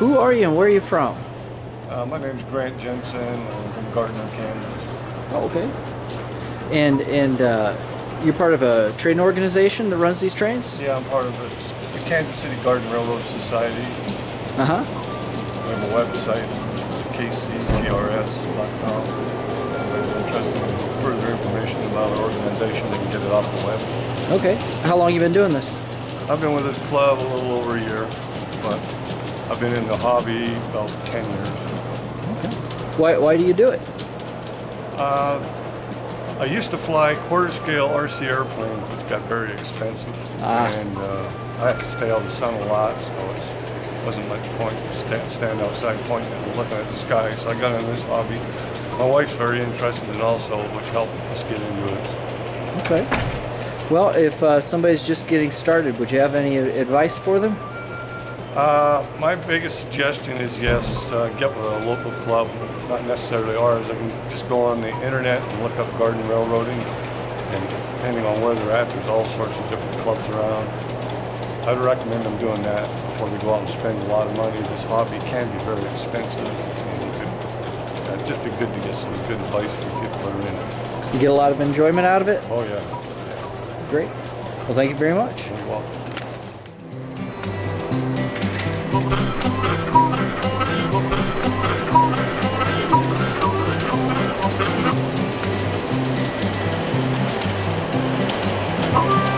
Who are you and where are you from? My name's Grant Jensen. I'm from Gardner, Kansas. Oh, okay. And you're part of a train organization that runs these trains? Yeah, I'm part of the Kansas City Garden Railroad Society. Uh-huh. We have a website, kcgrs.com. If anybody's interested in further information about our organization, they can get it off the web. Okay. How long have you been doing this? I've been with this club a little over a year, but I've been in the hobby about 10 years. Okay. Why do you do it? I used to fly quarter-scale RC airplanes, which got very expensive, and I have to stay out of the sun a lot, so it wasn't much point to stand outside pointing and looking at the sky. So I got into this hobby. My wife's very interested in it also, which helped us get into it. Okay. Well, if somebody's just getting started, would you have any advice for them? My biggest suggestion is yes, get with a local club, not necessarily ours. I can just go on the internet and look up garden railroading, and depending on where they're at, there's all sorts of different clubs around. I'd recommend them doing that before they go out and spend a lot of money. This hobby can be very expensive, and it'd just be good to get some good advice from people that are in it. You get a lot of enjoyment out of it? Oh yeah. Great. Well, thank you very much. You're welcome. Oh.